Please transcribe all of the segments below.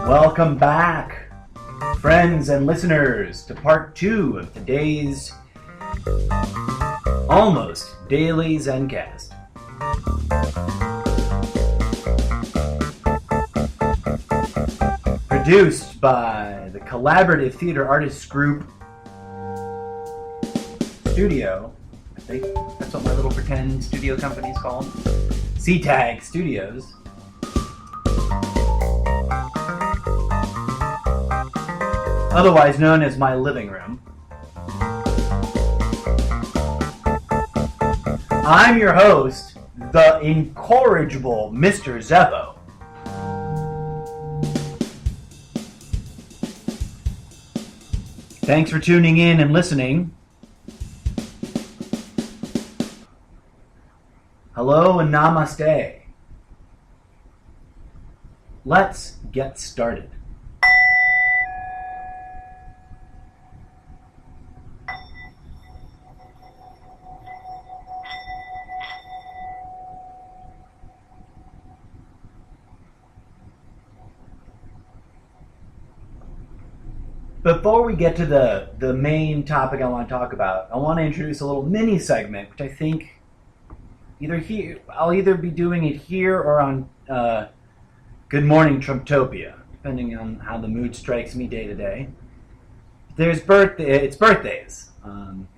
Welcome back, friends and listeners, to part 2 of today's almost daily ZenCast. Produced by the Collaborative Theater Artists Group Studio. I think that's what my little pretend studio company is called. C-Tag Studios. Otherwise known as my living room. I'm your host, the incorrigible Mr. Zeppo. Thanks for tuning in and listening. Hello and namaste. Let's get started. Before we get to the main topic I want to talk about, I want to introduce a little mini segment, which I think I'll either be doing it here or on Good Morning Trumptopia, depending on how the mood strikes me day to day. It's birthdays. It's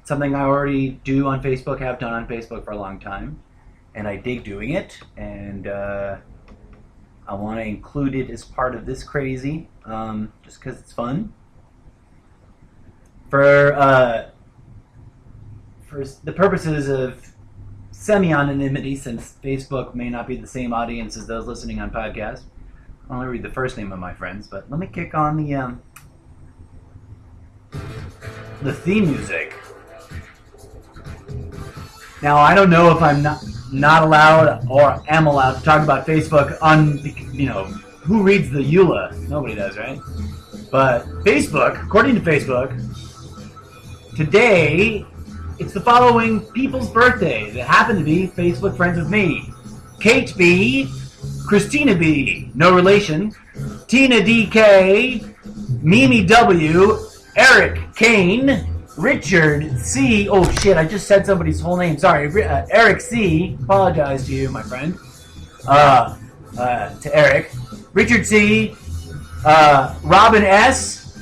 something I already do on Facebook, have done on Facebook for a long time, and I dig doing it, and I want to include it as part of this crazy, just because it's fun. For the purposes of semi-anonymity, since Facebook may not be the same audience as those listening on podcasts, I'll only read the first name of my friends, but let me kick on the theme music. Now, I don't know if I'm not allowed or am allowed to talk about Facebook on, who reads the EULA? Nobody does, right? But Facebook, according to Facebook, today, it's the following people's birthdays that happen to be Facebook friends with me. Kate B, Christina B, no relation, Tina DK, Mimi W, Eric Kane, Richard C, oh shit, I just said somebody's whole name, sorry, Eric C, apologize to you, my friend, to Eric, Richard C, Robin S,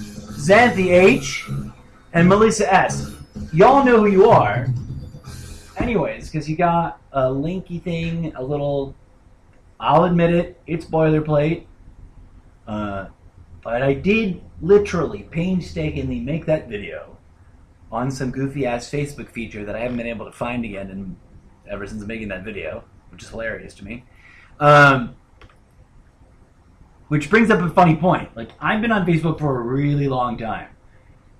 Xanthi H, and Melissa S. Y'all know who you are. Anyways, because you got a linky thing, I'll admit it, it's boilerplate. But I did literally painstakingly make that video on some goofy-ass Facebook feature that I haven't been able to find again ever since making that video, which is hilarious to me. Which brings up a funny point. I've been on Facebook for a really long time.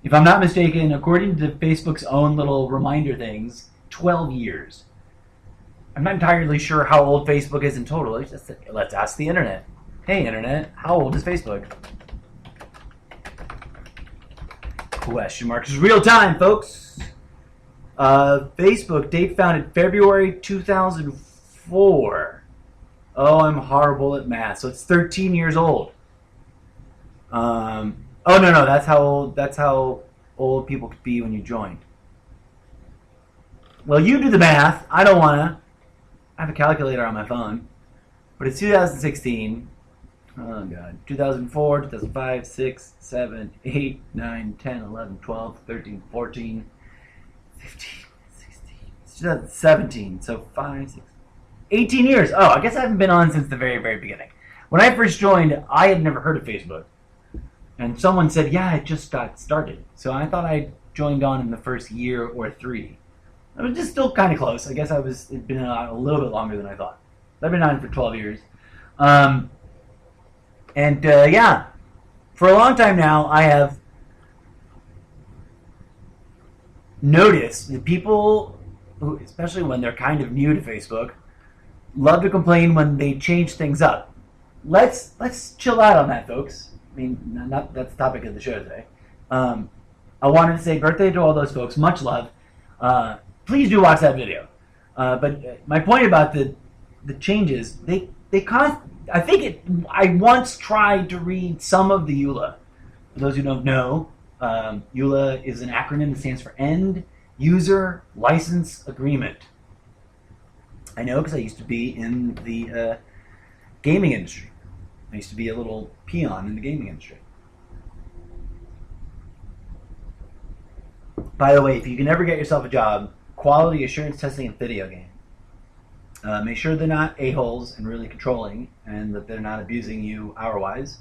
If I'm not mistaken, according to Facebook's own little reminder things, 12 years. I'm not entirely sure how old Facebook is in total. Let's ask the internet. Hey, internet, how old is Facebook? Question mark. It's real time, folks. Facebook, date founded February 2004. Oh, I'm horrible at math. So it's 13 years old. Oh, no, that's how old people could be when you joined. Well, you do the math. I don't want to. I have a calculator on my phone. But it's 2016. Oh, God. 2004, 2005, 6, 7, 8, 9, 10, 11, 12, 13, 14, 15, 16. It's 2017. So 5, 6, 18 years. Oh, I guess I haven't been on since the very, very beginning. When I first joined, I had never heard of Facebook. And someone said, yeah, it just got started. So I thought I joined on in the first year or 3. I was just still kind of close. I guess it'd been on a little bit longer than I thought. I've been on for 12 years. Yeah, for a long time now, I have noticed that people, who, especially when they're kind of new to Facebook, love to complain when they change things up. Let's chill out on that, folks. I mean, that's the topic of the show today. I wanted to say birthday to all those folks. Much love. Please do watch that video. But my point about the changes, I once tried to read some of the EULA. For those who don't know, EULA is an acronym that stands for End User License Agreement. I know because I used to be in the gaming industry. I used to be a little peon in the gaming industry. By the way, if you can ever get yourself a job, quality assurance testing in video game. Make sure they're not a-holes and really controlling, and that they're not abusing you hour-wise.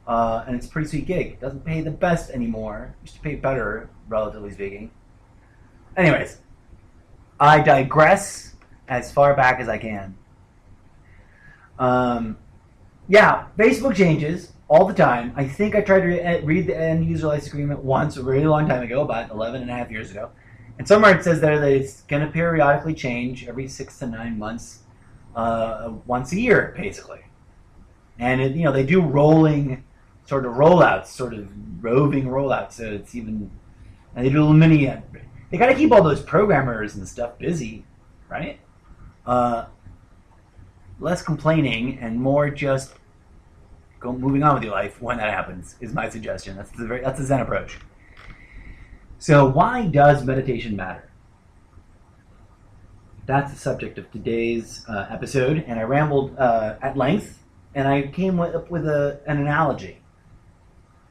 And it's a pretty sweet gig. It doesn't pay the best anymore. It used to pay better, relatively speaking. Anyways, I digress as far back as I can. Yeah, Facebook changes all the time. I think I tried to read the end user license agreement once a very long time ago, about 11 and a half years ago. And somewhere it says there that it's going to periodically change every 6 to 9 months, once a year, basically. And they do rolling sort of rollouts, sort of roving rollouts. So it's even, and they do little mini. They got to keep all those programmers and stuff busy, right? Less complaining and more just moving on with your life when that happens is my suggestion. That's the Zen approach. So why does meditation matter? That's the subject of today's episode, and I rambled at length, and I came up with an analogy.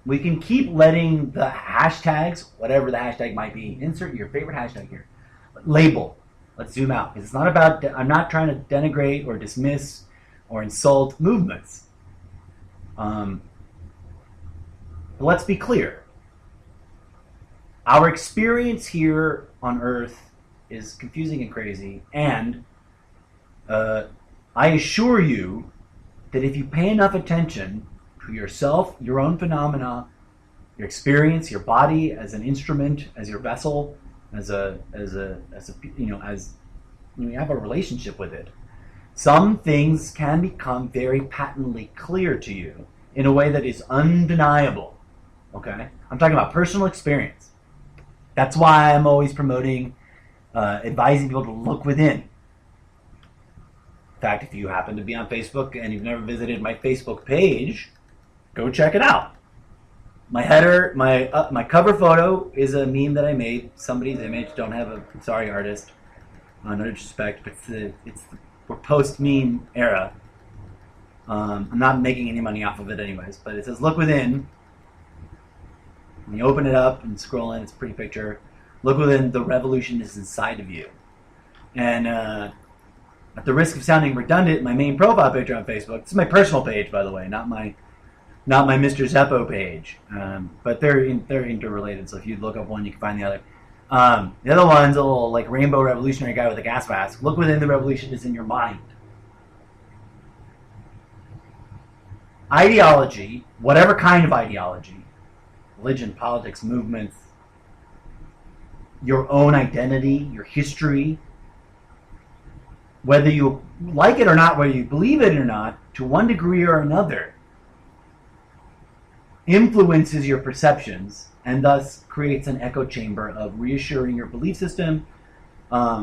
We can keep letting the hashtags, whatever the hashtag might be, insert your favorite hashtag here, label. Let's zoom out, because it's not about, I'm not trying to denigrate or dismiss or insult movements. But let's be clear. Our experience here on Earth is confusing and crazy, and I assure you that if you pay enough attention to yourself, your own phenomena, your experience, your body as an instrument, as your vessel, as you have a relationship with it, some things can become very patently clear to you in a way that is undeniable. Okay? I'm talking about personal experience. That's why I'm always promoting, advising people to look within. In fact, if you happen to be on Facebook and you've never visited my Facebook page, go check it out. My header, my cover photo is a meme that I made. Somebody's image. Don't have a sorry artist. No disrespect, but we're post-meme era. I'm not making any money off of it anyways, but it says look within. When you open it up and scroll in, it's a pretty picture. Look within, the revolution is inside of you. And at the risk of sounding redundant, my main profile picture on Facebook, this is my personal page, by the way, not my Mr. Zeppo page. But they're interrelated, so if you look up one, you can find the other. The other one's a little like rainbow revolutionary guy with a gas mask. Look within, the revolution is in your mind. Ideology, whatever kind of ideology, religion, politics, movements, your own identity, your history, whether you like it or not, whether you believe it or not, to one degree or another, influences your perceptions and thus creates an echo chamber of reassuring your belief system,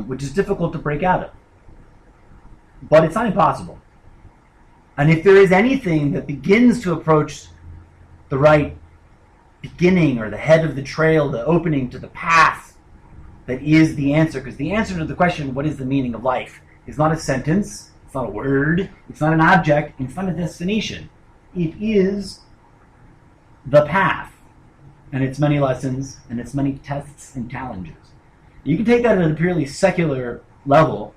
which is difficult to break out of. But it's not impossible. And if there is anything that begins to approach the right beginning or the head of the trail, the opening to the path that is the answer, because the answer to the question, what is the meaning of life, is not a sentence, it's not a word, it's not an object, it's not a destination. It is the path and its many lessons and its many tests and challenges. You can take that at a purely secular level,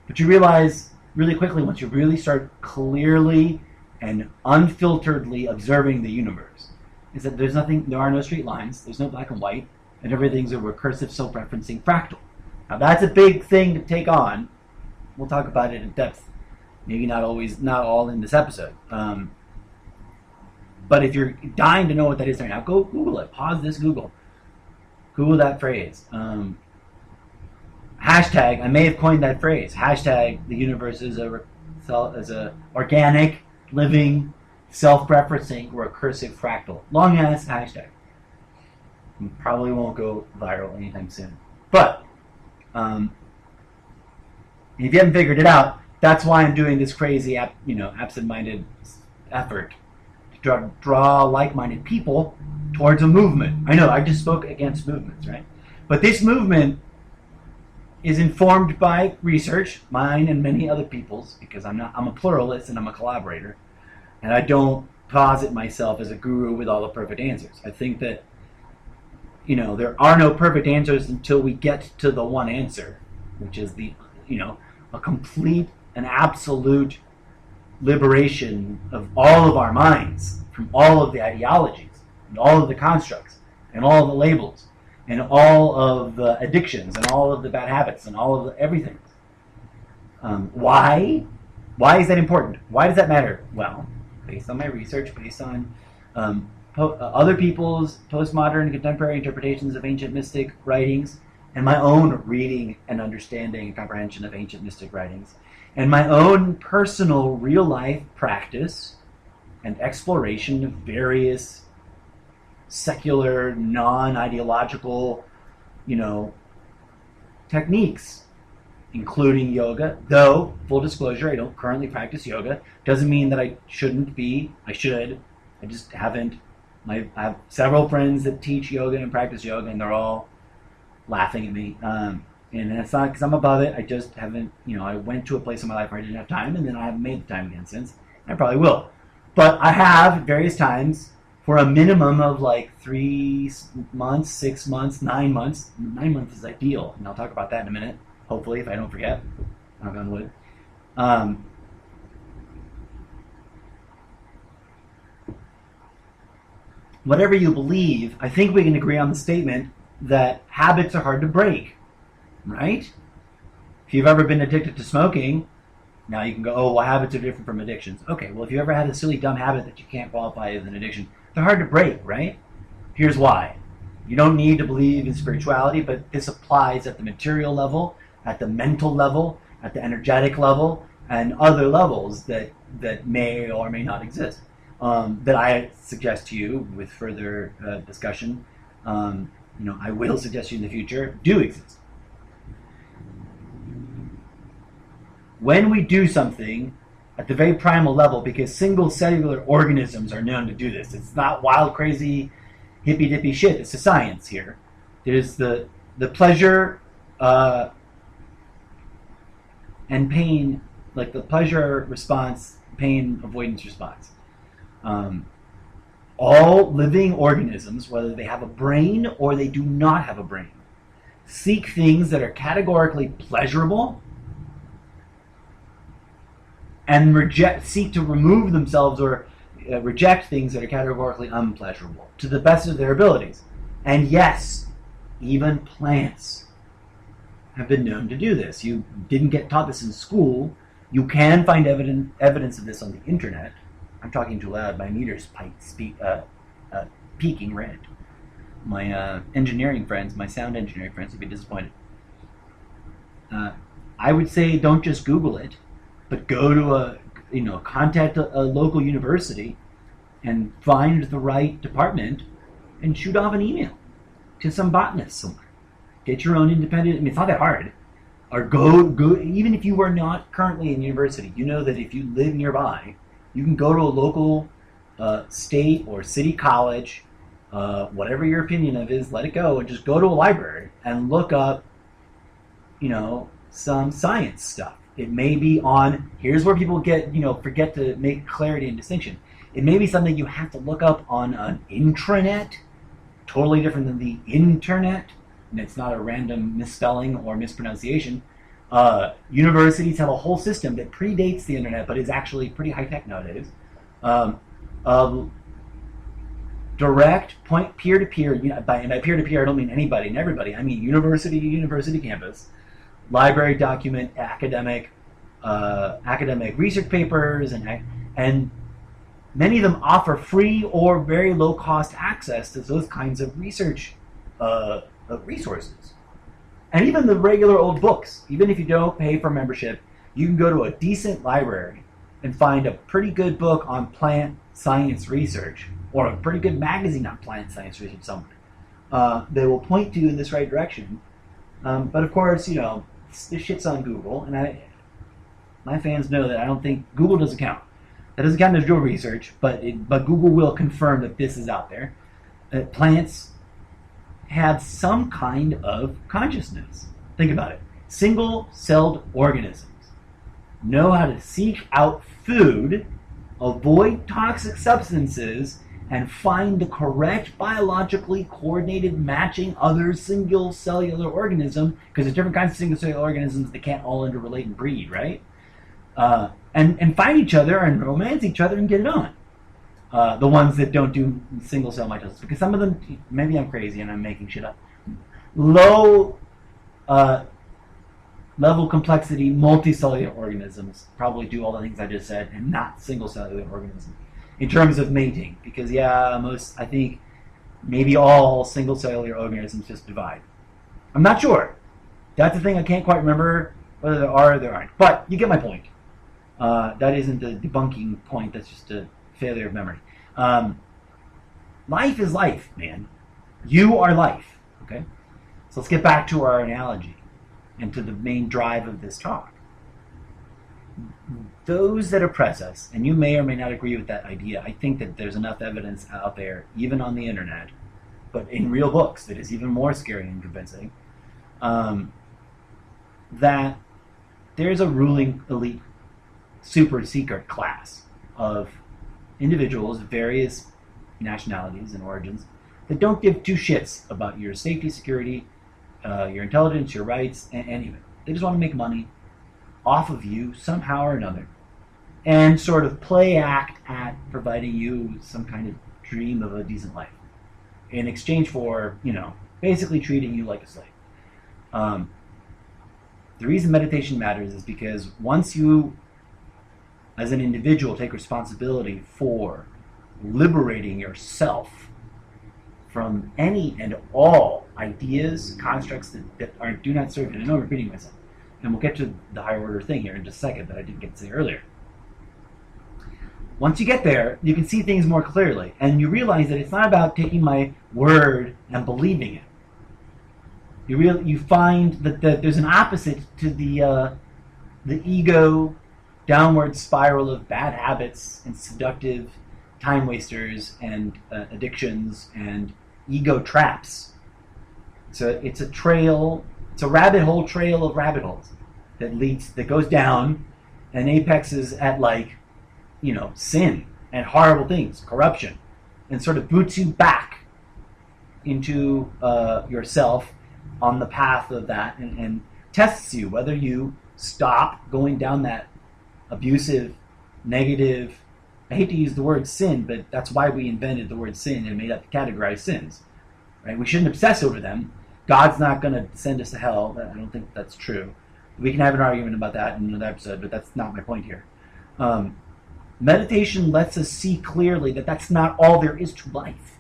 but you realize really quickly once you really start clearly and unfilteredly observing the universe, is that there are no straight lines, there's no black and white, and everything's a recursive self-referencing fractal. Now that's a big thing to take on. We'll talk about it in depth. Maybe not all in this episode. But if you're dying to know what that is right now, go Google it. Pause this, Google that phrase. Hashtag, I may have coined that phrase. Hashtag, the universe is a organic, living, self-referencing, recursive fractal. Long ass hashtag. Probably won't go viral anytime soon. But if you haven't figured it out, that's why I'm doing this crazy, absent-minded effort to draw like-minded people towards a movement. I know I just spoke against movements, right? But this movement is informed by research, mine and many other people's, because I'm a pluralist and I'm a collaborator, and I don't posit myself as a guru with all the perfect answers. I think that there are no perfect answers until we get to the one answer, which is a complete and absolute liberation of all of our minds from all of the ideologies and all of the constructs and all of the labels and all of the addictions and all of the bad habits and all of the everything. Why? Why is that important? Why does that matter? Well, based on my research, based on other people's postmodern and contemporary interpretations of ancient mystic writings, and my own reading and understanding and comprehension of ancient mystic writings, and my own personal real-life practice and exploration of various secular, non-ideological, techniques, including yoga. Though, full disclosure, I don't currently practice yoga. Doesn't mean that I shouldn't be. I should. I just haven't. I have several friends that teach yoga and practice yoga, and they're all laughing at me. And it's not because I'm above it. I just haven't, I went to a place in my life where I didn't have time, and then I haven't made the time again since. I probably will. But I have at various times for a minimum of like 3 months, 6 months, 9 months. 9 months is ideal, and I'll talk about that in a minute, hopefully, if I don't forget. Knock on wood. Whatever you believe, I think we can agree on the statement that habits are hard to break, right? If you've ever been addicted to smoking, now you can go, oh, well, habits are different from addictions. Okay, well, if you ever had a silly, dumb habit that you can't qualify as an addiction, they're hard to break, right? Here's why. You don't need to believe in spirituality, but this applies at the material level, at the mental level, at the energetic level, and other levels that may or may not exist. That I suggest to you with further discussion, I will suggest you in the future, do exist. When we do something at the very primal level, because single cellular organisms are known to do this, it's not wild, crazy, hippy-dippy shit, it's a science here. There's the pleasure and pain, like the pleasure response, pain avoidance response. All living organisms, whether they have a brain or they do not have a brain, seek things that are categorically pleasurable and seek to remove themselves or reject things that are categorically unpleasurable to the best of their abilities. And yes, even plants have been known to do this. You didn't get taught this in school. You can find evidence of this on the internet. I'm talking too loud. My meter's peaking red. My engineering friends, my sound engineering friends, would be disappointed. I would say don't just Google it, but go to contact a local university and find the right department and shoot off an email to some botanist somewhere. Get your own independent. I mean, it's not that hard. Or go. Even if you are not currently in university, you know that if you live nearby, you can go to a local state or city college, whatever your opinion of is, let it go, and just go to a library and look up, some science stuff. It may be on, here's where people forget to make clarity and distinction. It may be something you have to look up on an intranet, totally different than the internet, and it's not a random misspelling or mispronunciation. Universities have a whole system that predates the internet, but is actually pretty high-tech nowadays. Direct, peer-to-peer, and by peer-to-peer I don't mean anybody and everybody, I mean university to university campus, library document, academic research papers, and many of them offer free or very low-cost access to those kinds of research resources. And even the regular old books, even if you don't pay for membership, you can go to a decent library and find a pretty good book on plant science research, or a pretty good magazine on plant science research somewhere. They will point you in this right direction. But of course, this shit's on Google, and my fans know that I don't think Google doesn't count. That doesn't count as real research, but Google will confirm that this is out there. Plants have some kind of consciousness. Think about it. Single-celled organisms know how to seek out food, avoid toxic substances, and find the correct biologically coordinated matching other single cellular organism, because there's different kinds of single cellular organisms that can't all interrelate and breed, right? And find each other and romance each other and get it on. The ones that don't do single cell mitosis, because some of them, maybe I'm crazy and I'm making shit up. Low level complexity multicellular organisms probably do all the things I just said, and not single cellular organisms in terms of mating, because I think maybe all single cellular organisms just divide. I'm not sure. That's the thing I can't quite remember whether there are or there aren't. But you get my point. That isn't the debunking point. That's just a failure of memory. Life is life, man. You are life. Okay? So let's get back to our analogy and to the main drive of this talk. Those that oppress us, and you may or may not agree with that idea, I think that there's enough evidence out there, even on the internet, but in real books, that is even more scary and convincing, that there's a ruling elite super secret class of individuals of various nationalities and origins that don't give two shits about your safety, security, your intelligence, your rights, and any of it. They just want to make money off of you somehow or another, and sort of play act at providing you some kind of dream of a decent life in exchange for, basically treating you like a slave. The reason meditation matters is because once you, as an individual, take responsibility for liberating yourself from any and all ideas, constructs that do not serve you. I know I'm repeating myself. And we'll get to the higher order thing here in just a second that I didn't get to say earlier. Once you get there, you can see things more clearly, and you realize that it's not about taking my word and believing it. You find that there's an opposite to the ego downward spiral of bad habits and seductive time wasters and addictions and ego traps. So it's a trail. It's a rabbit hole trail of rabbit holes that goes down and apexes at sin and horrible things, corruption, and sort of boots you back into yourself on the path of that and tests you whether you stop going down that abusive, negative, I hate to use the word sin, but that's why we invented the word sin and made up to categorize sins. Right? We shouldn't obsess over them. God's not going to send us to hell. I don't think that's true. We can have an argument about that in another episode, but that's not my point here. Meditation lets us see clearly that that's not all there is to life.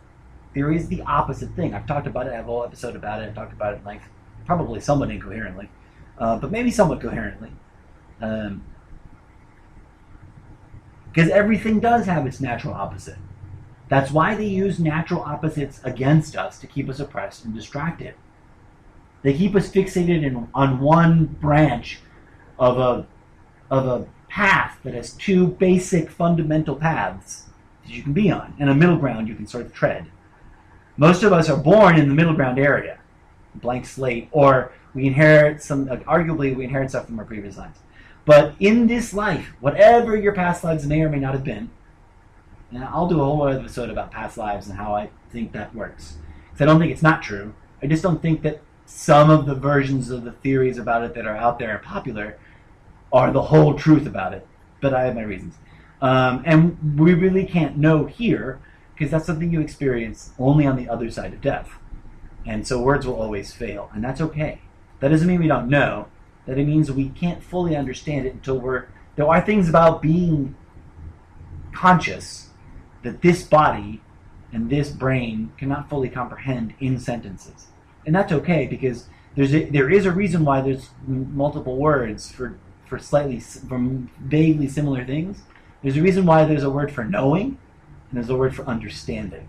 There is the opposite thing. I've talked about it. I have a whole episode about it. I've talked about it at length, probably somewhat incoherently, but maybe somewhat coherently. Because everything does have its natural opposite. That's why they use natural opposites against us to keep us oppressed and distracted. They keep us fixated on one branch of a path that has two basic fundamental paths that you can be on, and a middle ground you can sort of tread. Most of us are born in the middle ground area, blank slate, or we inherit arguably we inherit stuff from our previous lives. But in this life, whatever your past lives may or may not have been, and I'll do a whole other episode about past lives and how I think that works. Because I don't think it's not true. I just don't think that some of the versions of the theories about it that are out there and popular are the whole truth about it. But I have my reasons. And we really can't know here, because that's something you experience only on the other side of death. And so words will always fail, and that's okay. That doesn't mean we don't know. That it means we can't fully understand it until there are things about being conscious that this body and this brain cannot fully comprehend in sentences. And that's okay, because there is a reason why there's multiple words for vaguely similar things. There's a reason why there's a word for knowing, and there's a word for understanding.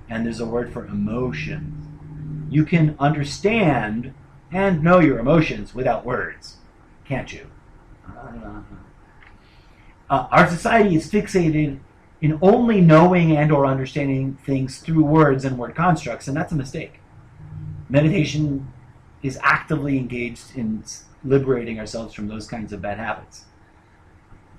and there's a word for emotions. You can understand and know your emotions without words, can't you? Our society is fixated in only knowing and or understanding things through words and word constructs, and that's a mistake. Meditation is actively engaged in liberating ourselves from those kinds of bad habits.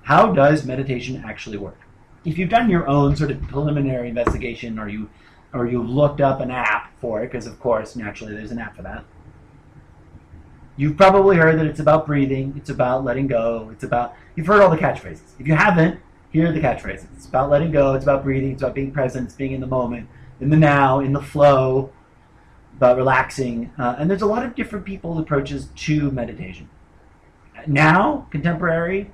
How does meditation actually work? If you've done your own sort of preliminary investigation, or you've looked up an app for it, because of course, naturally, there's an app for that. You've probably heard that it's about breathing, it's about letting go, you've heard all the catchphrases. If you haven't, here are the catchphrases. It's about letting go, it's about breathing, it's about being present, it's being in the moment, in the now, in the flow, about relaxing. And there's a lot of different people's approaches to meditation. Now, contemporary,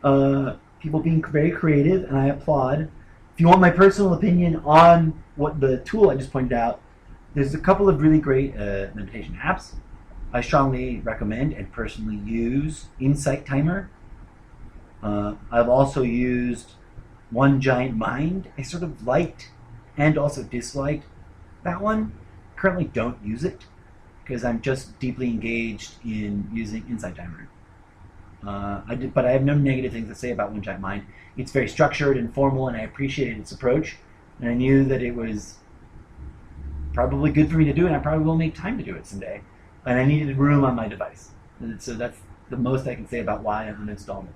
people being very creative, and I applaud. If you want my personal opinion on what the tool I just pointed out, there's a couple of really great meditation apps. I strongly recommend and personally use Insight Timer. I've also used One Giant Mind. I sort of liked and also disliked that one. Currently don't use it because I'm just deeply engaged in using Insight Timer. But I have no negative things to say about One Giant Mind. It's very structured and formal, and I appreciated its approach. And I knew that it was probably good for me to do, and I probably will make time to do it someday. And I needed room on my device. And so that's the most I can say about why I uninstalled it.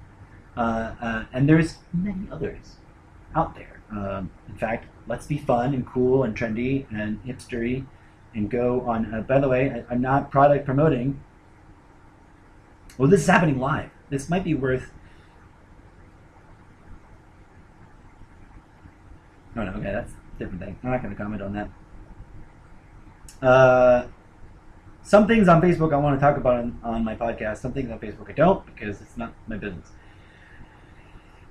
And there's many others out there. In fact, let's be fun and cool and trendy and hipstery and go on. By the way, I'm not product promoting. Well, this is happening live. This might be worth... Oh, no, okay, that's a different thing. I'm not going to comment on that. Some things on Facebook I want to talk about on my podcast. Some things on Facebook I don't, because it's not my business.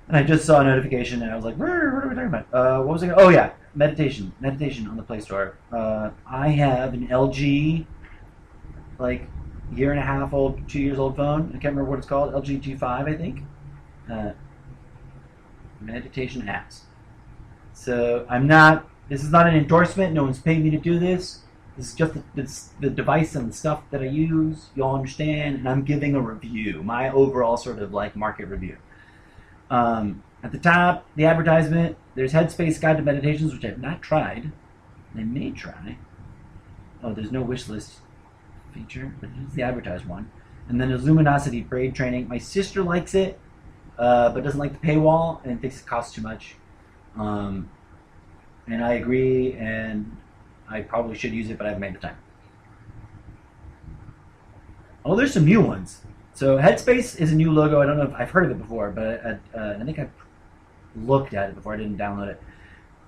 And I just saw a notification, and I was like, what are we talking about? What was I going to... Oh, yeah, meditation. Meditation on the Play Store. I have an LG, like, year and a half old, 2 years old phone. I can't remember what it's called. LG G5, I think. Meditation apps. So this is not an endorsement. No one's paying me to do this. This is just the device and the stuff that I use. You all understand. And I'm giving a review. My overall sort of like market review. At the top, the advertisement, there's Headspace Guide to Meditations, which I've not tried. I may try. Oh, there's no wish list feature, but it's the advertised one. And then there's Luminosity Braid Training. My sister likes it, but doesn't like the paywall and thinks it costs too much. And I agree, and I probably should use it, but I haven't made the time. Oh, there's some new ones. So Headspace is a new logo. I don't know if I've heard of it before, but I think I've looked at it before. I didn't download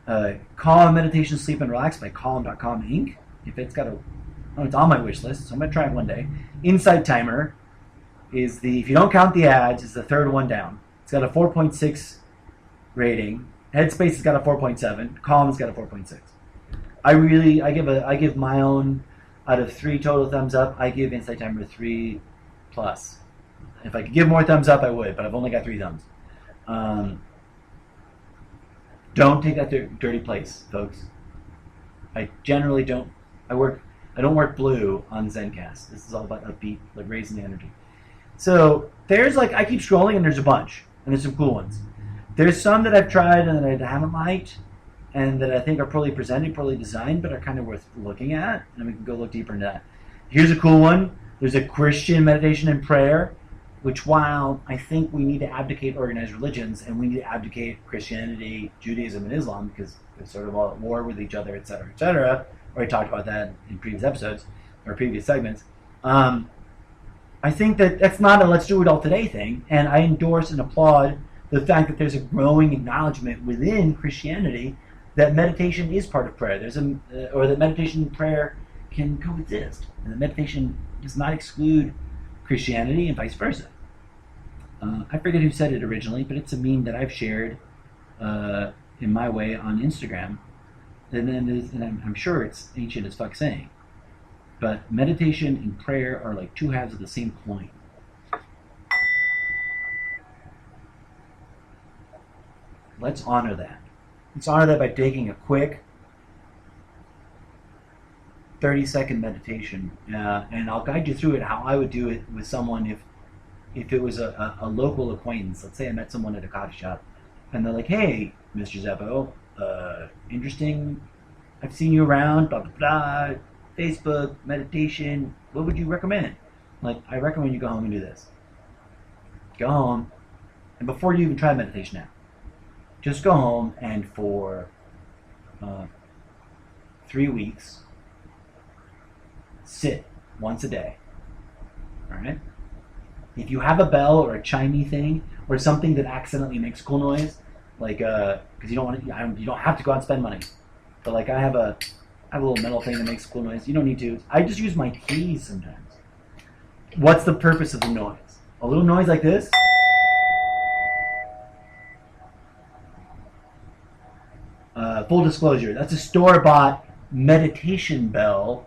it. Calm Meditation, Sleep, and Relax by Calm.com Inc. If it's got it's on my wish list, so I'm going to try it one day. Insight Timer is if you don't count the ads, is the third one down. It's got a 4.6 rating. Headspace has got a 4.7. Calm's got a 4.6. I give my own, out of 3 total thumbs up, I give Insight Timer 3+. If I could give more thumbs up, I would, but I've only got 3 thumbs. Don't take that dirty place, folks. I generally don't. I don't work blue on ZenCast. This is all about upbeat, like raising the energy. So there's I keep scrolling, and there's a bunch, and there's some cool ones. There's some that I've tried and that I haven't liked, and that I think are poorly presented, poorly designed, but are kind of worth looking at, and we can go look deeper into that. Here's a cool one. There's a Christian meditation and prayer, which while I think we need to abdicate organized religions, and we need to abdicate Christianity, Judaism, and Islam, because they're sort of all at war with each other, etc., etc., or I talked about that in previous episodes, or previous segments, I think that that's not a let's do it all today thing, and I endorse and applaud the fact that there's a growing acknowledgement within Christianity that meditation is part of prayer. Or that meditation and prayer can coexist, and that meditation does not exclude Christianity and vice versa. I forget who said it originally, but it's a meme that I've shared in my way on Instagram, and I'm sure it's ancient as fuck saying. But meditation and prayer are like two halves of the same coin. Let's honor that. Let's honor that by taking a quick 30-second meditation, and I'll guide you through it, how I would do it with someone if it was a local acquaintance. Let's say I met someone at a coffee shop, and they're like, hey, Mr. Zeppo, interesting, I've seen you around, blah, blah, blah, Facebook, meditation, what would you recommend? Like, I recommend you go home and do this. Go home, and before you even try meditation now, just go home and for 3 weeks, sit once a day. All right? If you have a bell or a chimey thing or something that accidentally makes cool noise, like because you don't have to go out and spend money, but like I have a little metal thing that makes cool noise. You don't need to. I just use my keys sometimes. What's the purpose of the noise? A little noise like this. Full disclosure, that's a store-bought meditation bell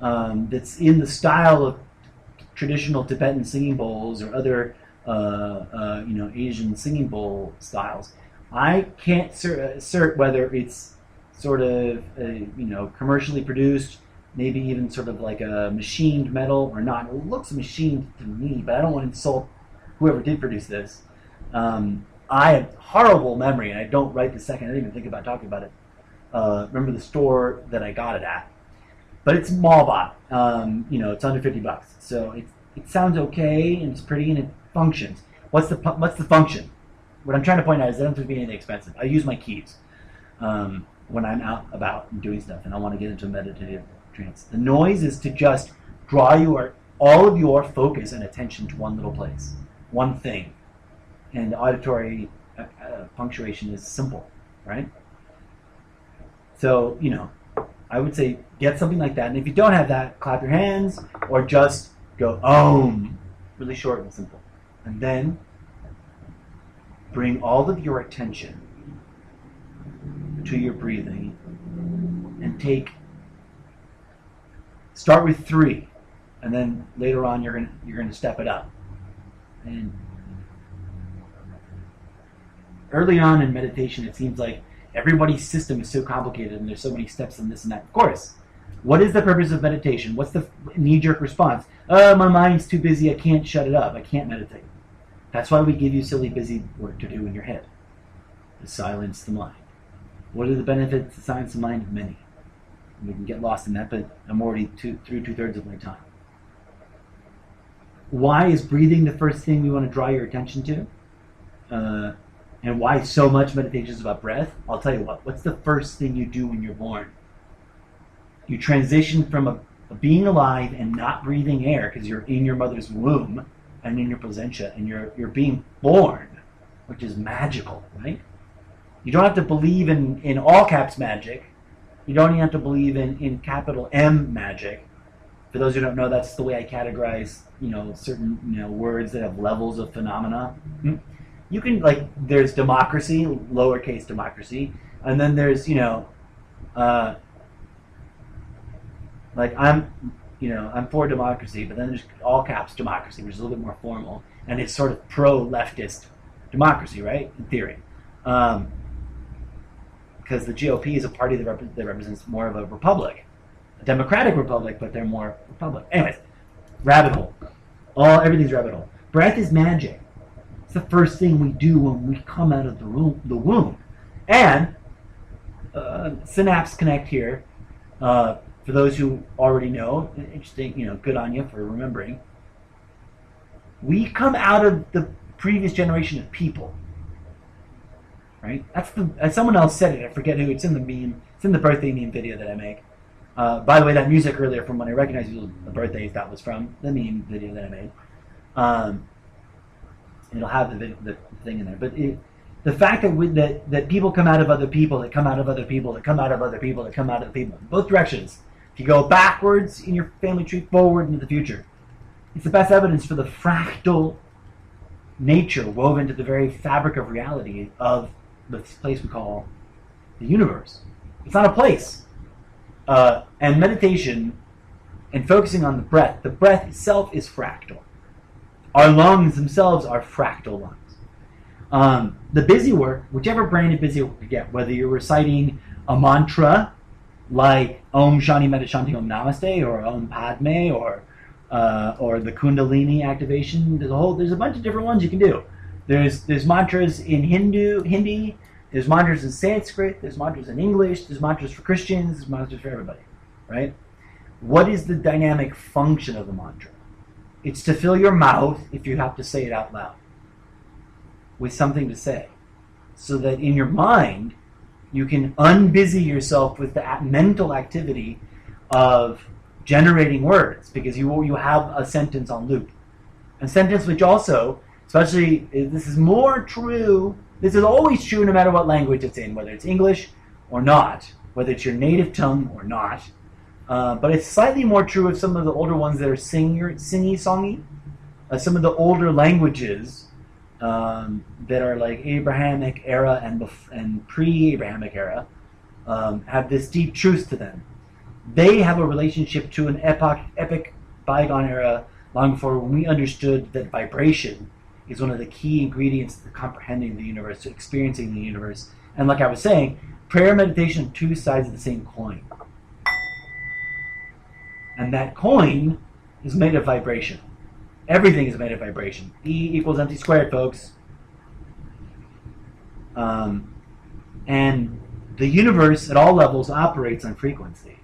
that's in the style of traditional Tibetan singing bowls or other Asian singing bowl styles. I can't assert whether it's sort of commercially produced, maybe even sort of like a machined metal or not. It looks machined to me, but I don't want to insult whoever did produce this. I have horrible memory, and I don't right this second. I didn't even think about talking about it. Remember the store that I got it at, but it's mall bought. It's under $50, so it sounds okay and it's pretty and it functions. What's the function? What I'm trying to point out is it doesn't have to be anything expensive. I use my keys when I'm out about and doing stuff, and I want to get into a meditative trance. The noise is to just draw all of your focus and attention to one little place, one thing. And the auditory punctuation is simple, right? So, I would say get something like that. And if you don't have that, clap your hands or just go Om, really short and simple. And then bring all of your attention to your breathing and start with 3, and then later on you're gonna step it up. And early on in meditation, it seems like everybody's system is so complicated and there's so many steps and this and that. Of course, what is the purpose of meditation? What's the knee-jerk response? My mind's too busy, I can't shut it up, I can't meditate. That's why we give you silly, busy work to do in your head, to silence the mind. What are the benefits to silence the mind? Many. We can get lost in that, but I'm already through 2/3 of my time. Why is breathing the first thing we want to draw your attention to? And why so much meditation is about breath? I'll tell you what. What's the first thing you do when you're born? You transition from a being alive and not breathing air because you're in your mother's womb and in your placentia, and you're being born, which is magical, right? You don't have to believe in all caps magic. You don't even have to believe in capital M magic. For those who don't know, that's the way I categorize, certain, words that have levels of phenomena. You can, there's democracy, lowercase democracy, and then there's, I'm for democracy, but then there's all caps democracy, which is a little bit more formal, and it's sort of pro-leftist democracy, right? In theory. Because the GOP is a party that represents more of a republic, a democratic republic, but they're more republic. Anyways, rabbit hole. Everything's rabbit hole. Breath is magic. It's the first thing we do when we come out of the womb. And synapse connect here. For those who already know, interesting, good on you for remembering. We come out of the previous generation of people. Right? As someone else said it, I forget who, it's in the meme, it's in the birthday meme video that I make. By the way, that music earlier from when I recognized the birthdays, that was from the meme video that I made. It'll have the thing in there. But the fact that people come out of other people, that come out of other people, that come out of other people, that come out of people, in both directions. If you go backwards in your family tree, forward into the future. It's the best evidence for the fractal nature woven into the very fabric of reality of this place we call the universe. It's not a place. And meditation and focusing on the breath itself is fractal. Our lungs themselves are fractal lungs. The busy work, whichever brand of busy work you get, whether you're reciting a mantra like Om Shanti Metta Shanti Om Namaste or Om Padme or the Kundalini activation. There's a bunch of different ones you can do. There's mantras in Hindi. There's mantras in Sanskrit. There's mantras in English. There's mantras for Christians. There's mantras for everybody, right? What is the dynamic function of the mantra? It's to fill your mouth, if you have to say it out loud, with something to say, so that in your mind you can unbusy yourself with the mental activity of generating words, because you have a sentence on loop. A sentence which also, especially, this is more true, this is always true no matter what language it's in, whether it's English or not, whether it's your native tongue or not. But it's slightly more true of some of the older ones that are singy-songy. Some of the older languages that are like Abrahamic era and pre-Abrahamic era have this deep truth to them. They have a relationship to an epic bygone era long before when we understood that vibration is one of the key ingredients to comprehending the universe, to experiencing the universe. And like I was saying, prayer and meditation are two sides of the same coin. And that coin is made of vibration. Everything is made of vibration. E equals MC squared, folks. And the universe at all levels operates on frequency.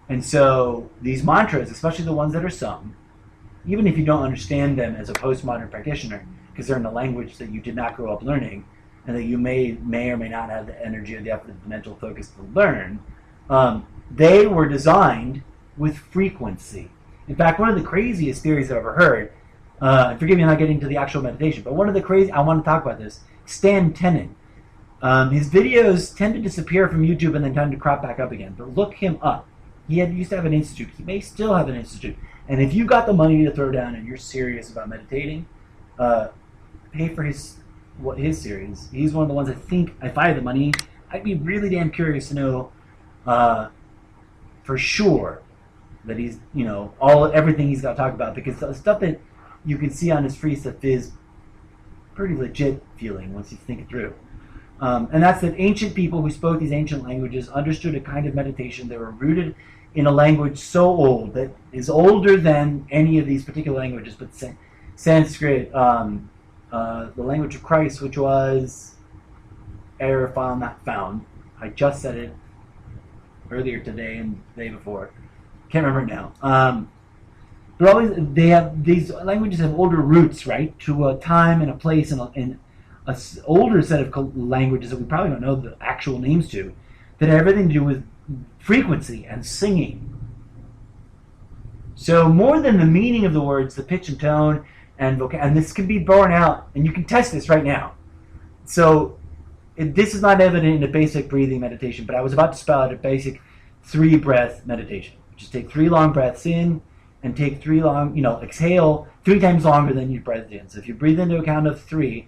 And so these mantras, especially the ones that are sung, even if you don't understand them as a postmodern practitioner, because they're in a language that you did not grow up learning, and that you may or may not have the energy or the effort, the mental focus to learn, they were designed with frequency. In fact, one of the craziest theories I've ever heard, and forgive me, I'm not getting into the actual meditation, but one of the crazy, I want to talk about this, Stan Tenen. His videos tend to disappear from YouTube and then tend to crop back up again, but look him up. He used to have an institute. He may still have an institute. And if you've got the money to throw down and you're serious about meditating, pay for his series. He's one of the ones I think, if I had the money, I'd be really damn curious to know for sure that he's, everything he's got to talk about, because the stuff that you can see on his free stuff is pretty legit feeling once you think it through. And that's that ancient people who spoke these ancient languages understood a kind of meditation. They were rooted in a language so old, that is older than any of these particular languages, but Sanskrit, the language of Christ, which was error file not found. I just said it earlier today and the day before. Can't remember it now. These languages have older roots, right, to a time and a place and an older set of languages that we probably don't know the actual names to, that have everything to do with frequency and singing. So more than the meaning of the words, the pitch and tone and this can be borne out, and you can test this right now. So this is not evident in a basic breathing meditation, but I was about to spell out a basic 3-breath meditation. Just take 3 long breaths in and take 3 long, exhale 3 times longer than you breathed in. So if you breathe into a count of 3,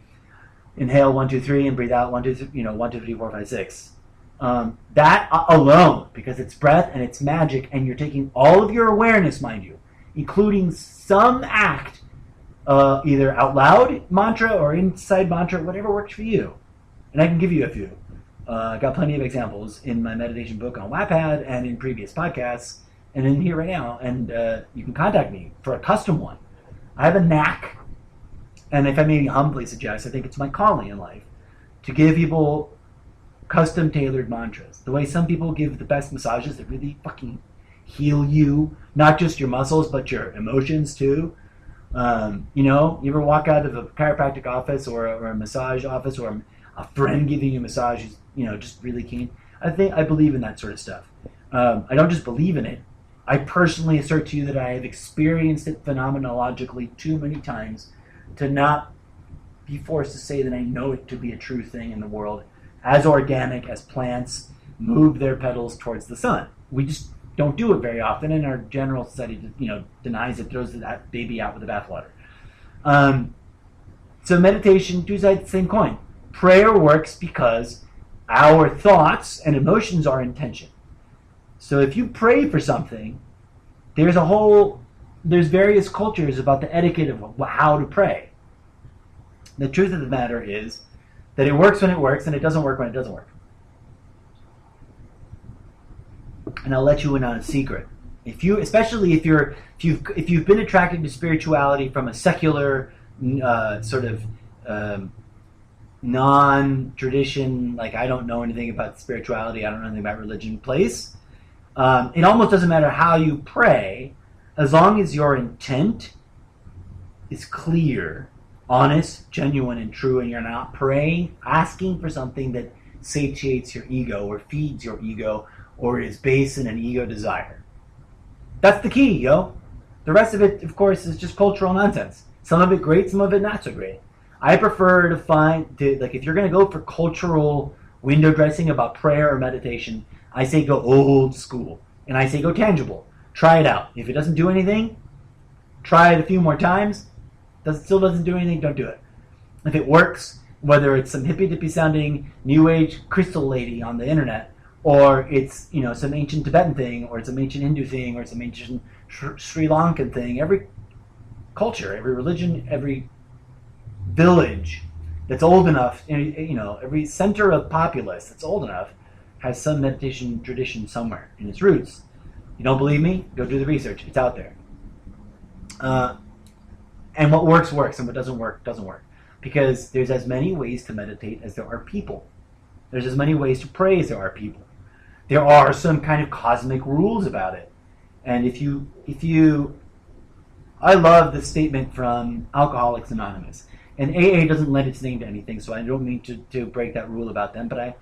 inhale 1, 2, 3, and breathe out 1, 2, 3, 1, 2, 3, 4, 5, 6. That alone, because it's breath and it's magic, and you're taking all of your awareness, mind you, including some act, either out loud mantra or inside mantra, whatever works for you. And I can give you a few. I got plenty of examples in my meditation book on Wattpad and in previous podcasts and in here right now. And you can contact me for a custom one. I have a knack, and if I may humbly suggest, I think it's my calling in life, to give people custom tailored mantras. The way some people give the best massages that really fucking heal you, not just your muscles, but your emotions too. You ever walk out of a chiropractic office or a massage office, or a friend giving you a massage who's, just really keen? I believe in that sort of stuff. I don't just believe in it. I personally assert to you that I have experienced it phenomenologically too many times to not be forced to say that I know it to be a true thing in the world, as organic as plants move their petals towards the sun. We just don't do it very often, and our general society, denies it, throws that baby out with the bathwater. So meditation, 2 sides of the same coin. Prayer works because our thoughts and emotions are intention. So if you pray for something, there's various cultures about the etiquette of how to pray. The truth of the matter is that it works when it works, and it doesn't work when it doesn't work. And I'll let you in on a secret. Especially if you've been attracted to spirituality from a secular sort of non-tradition, like I don't know anything about spirituality, I don't know anything about religion place. It almost doesn't matter how you pray, as long as your intent is clear, honest, genuine, and true, and you're not praying, asking for something that satiates your ego or feeds your ego or is based in an ego desire. That's the key, yo. The rest of it, of course, is just cultural nonsense. Some of it great, some of it not so great. I prefer to if you're going to go for cultural window dressing about prayer or meditation, I say go old school. And I say go tangible. Try it out. If it doesn't do anything, try it a few more times. Still doesn't do anything, don't do it. If it works, whether it's some hippy-dippy sounding new age crystal lady on the internet, or it's some ancient Tibetan thing, or it's some ancient Hindu thing, or some ancient Sri Lankan thing. Every culture, every religion, every village that's old enough, every center of populace that's old enough has some meditation tradition somewhere in its roots. You don't believe me? Go do the research. It's out there. And what works, works, and what doesn't work, doesn't work. Because there's as many ways to meditate as there are people. There's as many ways to pray as there are people. There are some kind of cosmic rules about it. And I love this statement from Alcoholics Anonymous. And AA doesn't lend its name to anything, so I don't mean to break that rule about them, but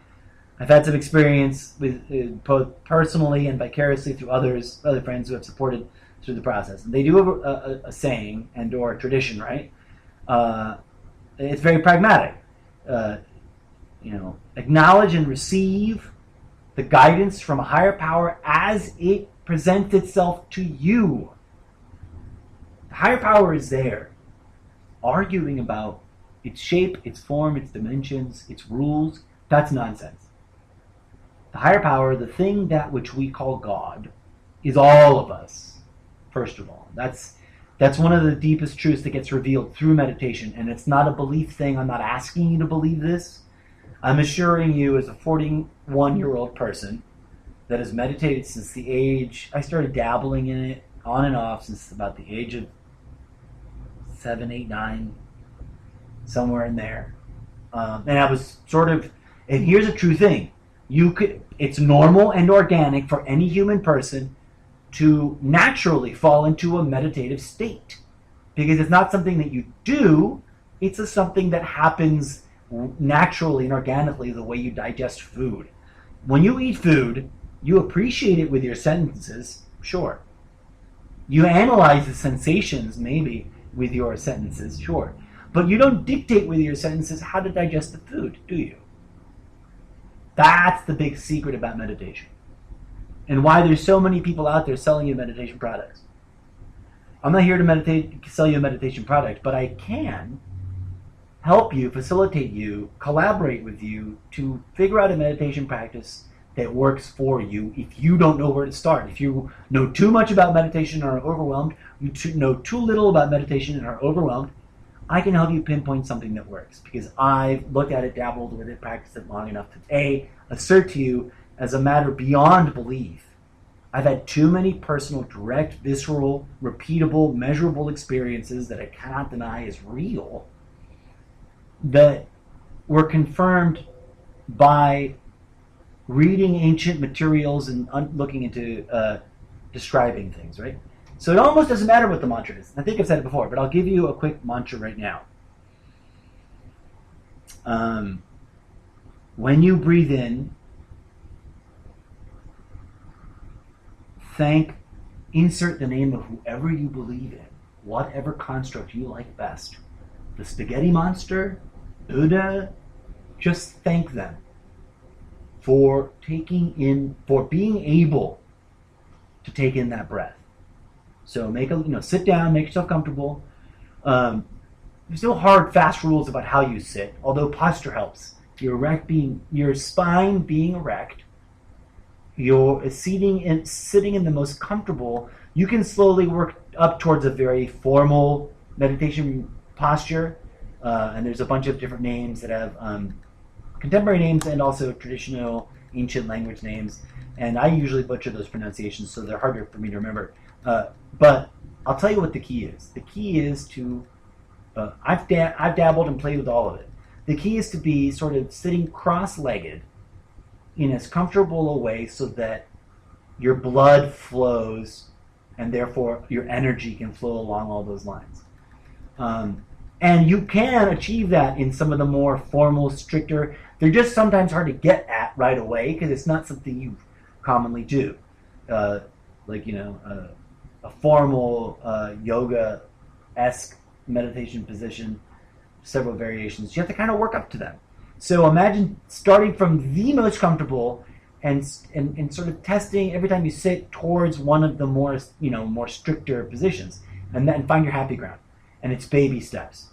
I've had some experience with both personally and vicariously through other friends who have supported through the process. And they do have a saying and or a tradition, right? It's very pragmatic. Acknowledge and receive the guidance from a higher power as it presents itself to you. The higher power is there. Arguing about its shape, its form, its dimensions, its rules, that's nonsense. The higher power, the thing that which we call God, is all of us, first of all. That's one of the deepest truths that gets revealed through meditation, and it's not a belief thing. I'm not asking you to believe this. I'm assuring you as a 41-year-old person that has meditated since the age, I started dabbling in it on and off since about the age of 7, 8, 9, somewhere in there. And I was and here's a true thing. It's normal and organic for any human person to naturally fall into a meditative state. Because it's not something that you do, it's something that happens naturally and organically the way you digest food. When you eat food, you appreciate it with your sentences, sure. You analyze the sensations, maybe, with your sentences, sure. But you don't dictate with your sentences how to digest the food, do you? That's the big secret about meditation. And why there's so many people out there selling you meditation products. I'm not here to sell you a meditation product, but I can help you, facilitate you, collaborate with you to figure out a meditation practice that works for you if you don't know where to start. If you know too much about meditation and are overwhelmed, you know too little about meditation and are overwhelmed, I can help you pinpoint something that works because I've looked at it, dabbled with it, practiced it long enough to assert to you as a matter beyond belief. I've had too many personal, direct, visceral, repeatable, measurable experiences that I cannot deny is real that were confirmed by reading ancient materials and looking into describing things, right? So it almost doesn't matter what the mantra is. I think I've said it before, but I'll give you a quick mantra right now. When you breathe in, insert the name of whoever you believe in, whatever construct you like best. The spaghetti monster, Buddha, just thank them for being able to take in that breath. So sit down, make yourself comfortable. There's no hard, fast rules about how you sit, although posture helps. Your spine being erect, you're sitting in the most comfortable. You can slowly work up towards a very formal meditation posture, and there's a bunch of different names that have contemporary names and also traditional ancient language names. And I usually butcher those pronunciations, so they're harder for me to remember. But I'll tell you what the key is. The key is to, I've dabbled and played with all of it. The key is to be sort of sitting cross-legged in as comfortable a way so that your blood flows and therefore your energy can flow along all those lines. And you can achieve that in some of the more formal, stricter, they're just sometimes hard to get at right away because it's not something you commonly do. Like, a formal yoga-esque meditation position, several variations. You have to kind of work up to them. So imagine starting from the most comfortable and sort of testing every time you sit towards one of the more stricter positions, and then find your happy ground. And it's baby steps.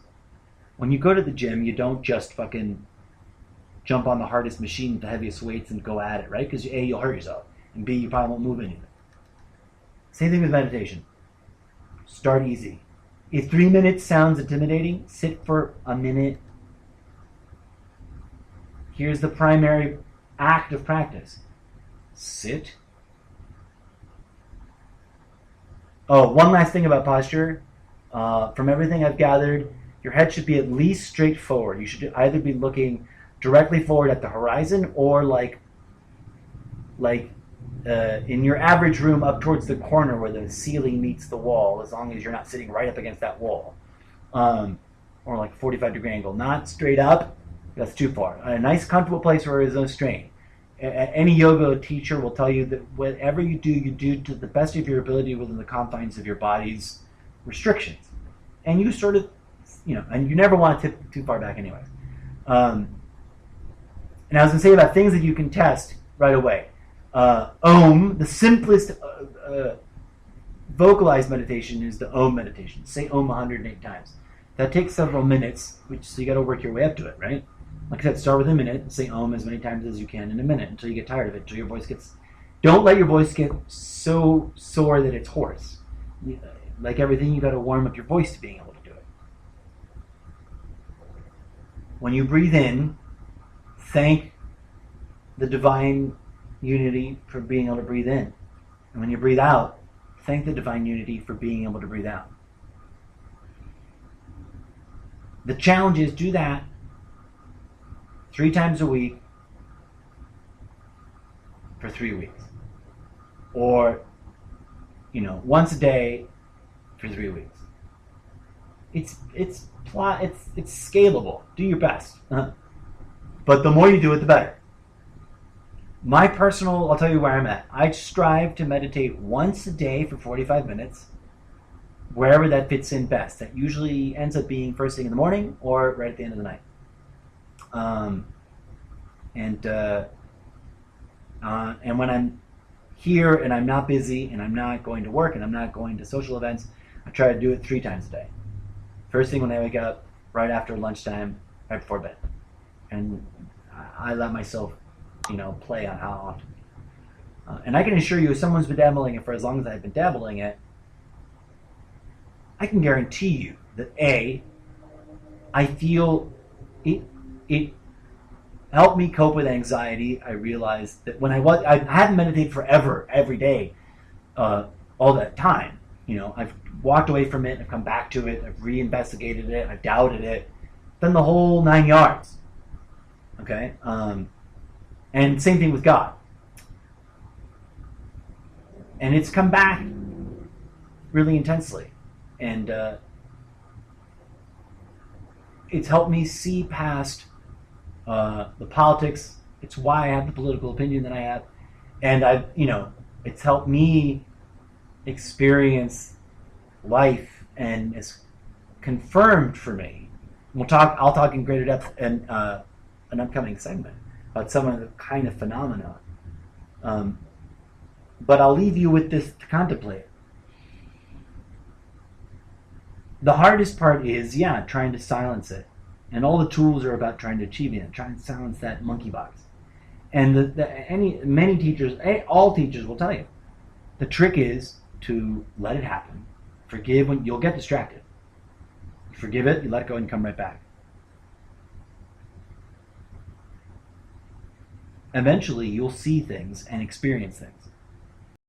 When you go to the gym, you don't just fucking jump on the hardest machine with the heaviest weights and go at it, right? Because A, you'll hurt yourself, and B, you probably won't move anything. Same thing with meditation. Start easy. If 3 minutes sounds intimidating, sit for a minute. Here's the primary act of practice. Sit. Oh, one last thing about posture. From everything I've gathered, your head should be at least straight forward. You should either be looking directly forward at the horizon or like in your average room up towards the corner where the ceiling meets the wall, as long as you're not sitting right up against that wall. Or like a 45-degree angle. Not straight up. That's too far. A nice comfortable place where there's no strain. Any yoga teacher will tell you that whatever you do to the best of your ability within the confines of your body's restrictions. And you sort of, and you never want to tip too far back anyways. And I was going to say about things that you can test right away. Om, the simplest vocalized meditation is the Om meditation. Say Om 108 times. That takes several minutes, so you got to work your way up to it, right? Like I said, start with a minute and say Om as many times as you can in a minute until you get tired of it, until your voice gets... Don't let your voice get so sore that it's hoarse. Like everything, you got to warm up your voice to being able to do it. When you breathe in, thank the divine unity for being able to breathe in. And when you breathe out, thank the divine unity for being able to breathe out. The challenge is do that 3 times a week for 3 weeks. Or, once a day for 3 weeks. It's scalable. Do your best. But the more you do it, the better. I'll tell you where I'm at. I strive to meditate once a day for 45 minutes, wherever that fits in best. That usually ends up being first thing in the morning or right at the end of the night. And when I'm here and I'm not busy and I'm not going to work and I'm not going to social events, I try to do it 3 times a day. First thing when I wake up, right after lunchtime, right before bed. And I let myself, play on how often. And I can assure you, if someone's been dabbling it for as long as I've been dabbling it, I can guarantee you that I feel it helped me cope with anxiety. I realized that when I hadn't meditated forever, every day, all that time. I've walked away from it, I've come back to it, I've reinvestigated it, I've doubted it, done the whole 9 yards. Okay? And same thing with God. And it's come back really intensely. And it's helped me see past the politics. It's why I have the political opinion that I have. And it's helped me experience life, and it's confirmed for me. I'll talk in greater depth in an upcoming segment about some of the kind of phenomena. But I'll leave you with this to contemplate. The hardest part is, trying to silence it. And all the tools are about trying to achieve it, trying to silence that monkey box. And many teachers, all teachers will tell you, the trick is to let it happen. Forgive when you'll get distracted. You forgive it, you let it go, and come right back. eventually you'll see things and experience things.